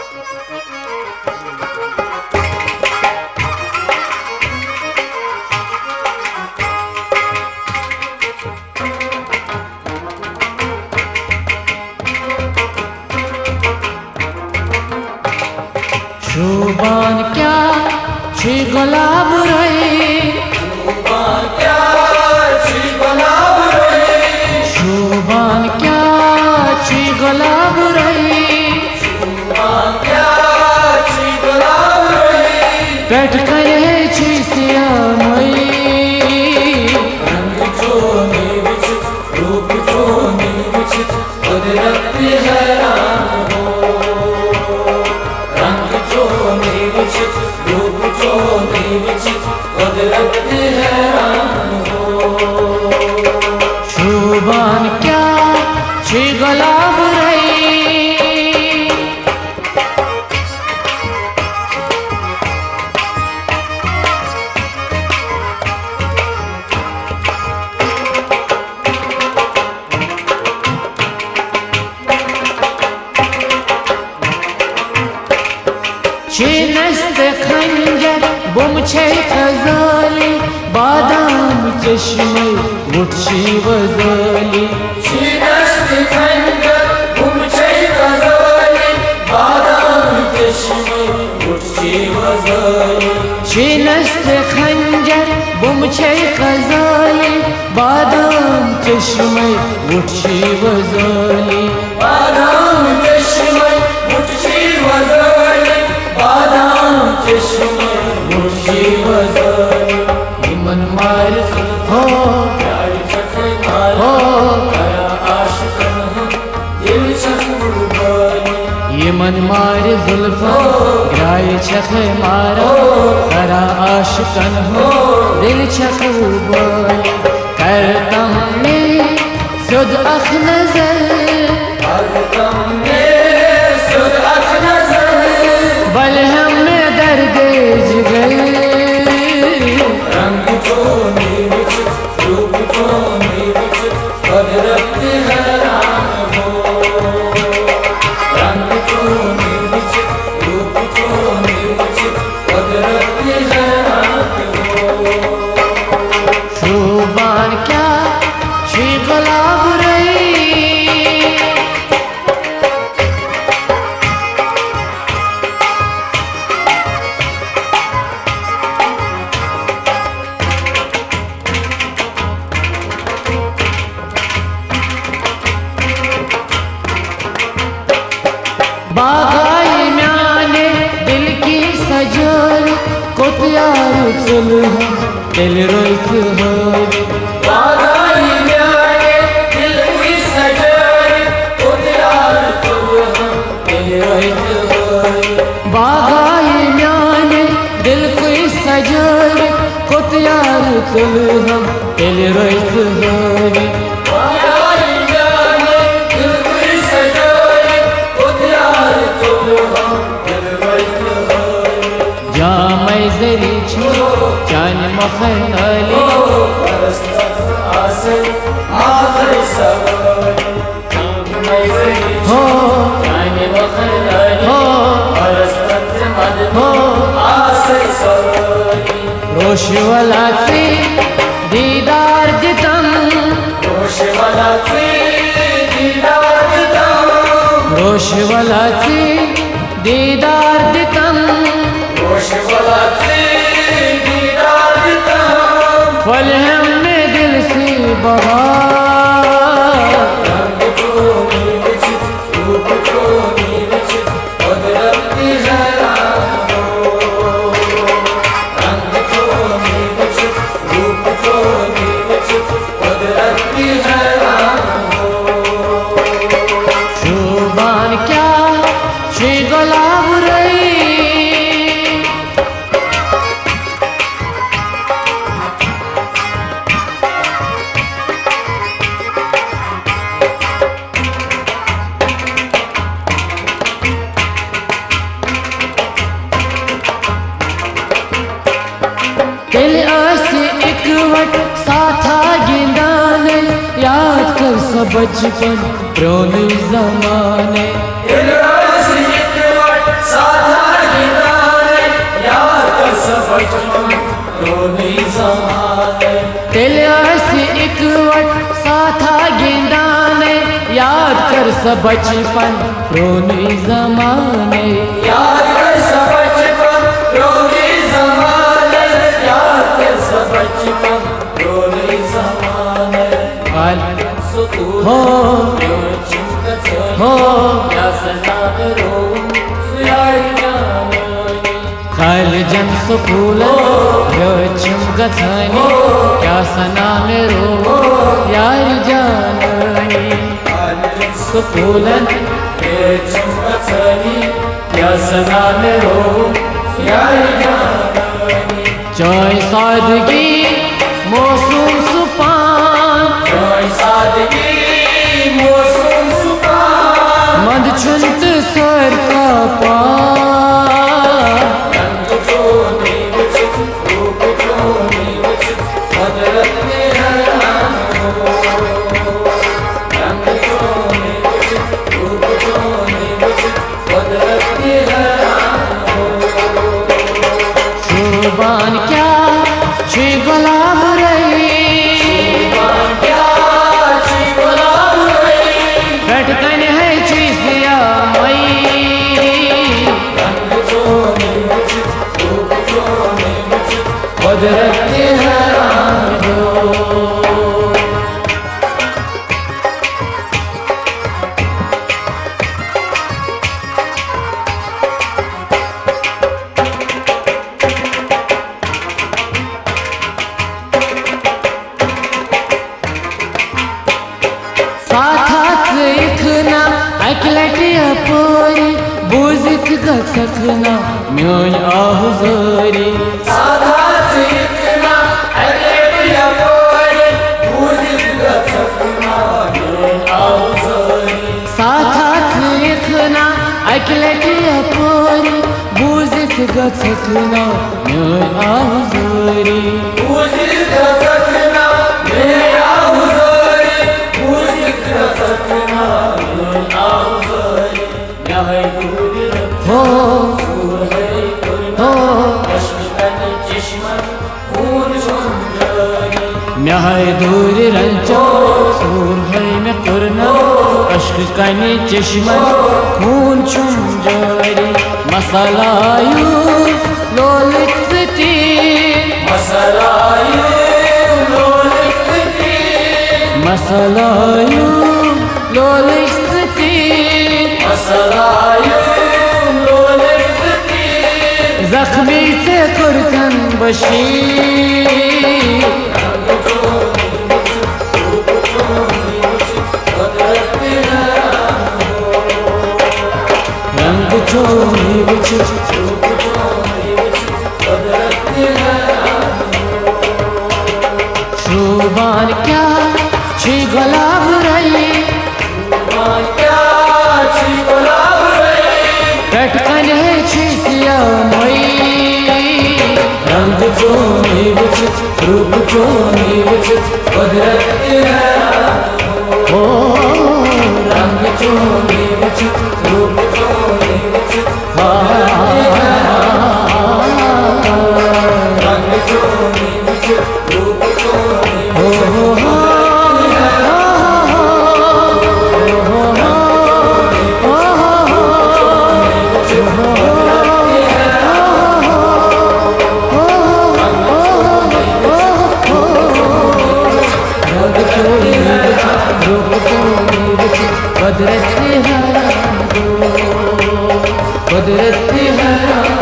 शोभान क्या छी गुलाब रही, शोभान क्या छी गुलाब रही, शोभान क्या छी गुलाब रही, शोभान क्या छी गुलाब रही, पेट करे छी सियामई, रंग चोनी विचित, रूप चोनी विचित, कुदरत हैरान हो। रंग चोनी विचित, रूप चोनी विचित, कुदरत हैरान हो। शोभान क्या छी गुलाब रही। नस्त खंजर बुम छे खजाली, बादाम चश्मे मुठशी वजाली, नस्त खंजर बुम छे खजाली, बादाम चश्मे मुठशी वजाली, नस्त खंजर बुम छे खजाली, बादाम चश्मे मुठशी वजाली, बादाम चश्मे मुठशी वजाली, बादाम चश्मे मुठशी वजाली। मन मार हो प्यार चखे मारा गया आशिकन हो, दिल चखूबानी। ये मन मारे जुल्फा ग्राय छख मारा, करा आशिकन हो दिल छखूबानी। करता हमने सुध अख नजर, करतम ने सुध अख नजर, बल हमें दर्द जिगर। रंग चोनी विचित, रूप चोनी विचित, कुदरत हैरान हो। रंग चोनी विचित, रूप चोनी विचित, कुदरत हैरान हो। शोभान क्या छी गुलाब रही। बागाई म्याने दिल की सजर, कोतियार चल दिल रोइस हरी। बागाई म्याने दिल की सजर, कुदयार चुल दिल रोहित होई। बागाई म्याने दिल की सजर, कोतियार चल दिल रोइस हरी। बागाई म्याने दिल की सजर, कुदयार चुल दिल रोहित होई। जामै जरी छो जान मखनाली, परस्तत आसे आखर सवारी। मैं ज़री हो जाने वखलाली, हो परस्तत मद हो आसे सवारी। रोश वाला से दीदार दितम, रोश वाला से दीदार दितम, रोश वाला से दीदार दितम, रोश वाला से दीदार दितम। फल हमने दिल से बहार। रंग चोनी विचित, रूप चोनी विचित, कुदरत हैरान हो। रंग चोनी विचित, रूप चोनी विचित, कुदरत हैरान हो। शोभान क्या छी गुलाब रही। दिल आसे एक वट साथा गिंदाने, याद कर सब बचपन पुराने जमाने। दिल आसे एक वट कर सब बचपन रोनी जमाने, याद कर सब बचपन रोनी जमाने, याद कर सब बचपन रोनी जमाने। हो हो कल जन सुकूल रचम गथनी क्या सना में रो यार जानी, सुकूलन रचम गथनी क्या सना में रो यार जानी। चाय सादगी मौसम सुपान, चाय सादगी मौसम सुपान, मंद छुंत सर का पान, शुबान क्या छी गुलाब बैठकन है चीसिया कुदरती हैरान हो। अकलटिया बोजित गसखना म्योन आहुजारी, साथ इतना अकलटिया बोजित गसखना म्योन आहुजारी, साथ इतना अकलटिया बोजित गसखना म्योन आहुजारी, बोजित गसखना म्योन आहुजारी, बोजित गसखना म्योन आहुजारी। हो म्याय दूर रंचो सूर है में कुरना, अश्क कनी चश्मन खून छुम जारी, मसलायू लोलित सिटी, मसलायू लोलित सिटी, मसलायू लोलित सिटी, मसलायू लोलित सिटी, जख्मी से कुर्तन बशीर, रंग चोरी बिच शुबान क्या छी गुलाब रही, बैठकन है चीसिया रंग चोरी बिच रूप चोरी बिच कुदरती हैरान हो, रंग चोरी बिच रूप चोरी बिच रंग चोरी बिच रूप चोरी हो कुदरती हैरान, कुदरती हैरान।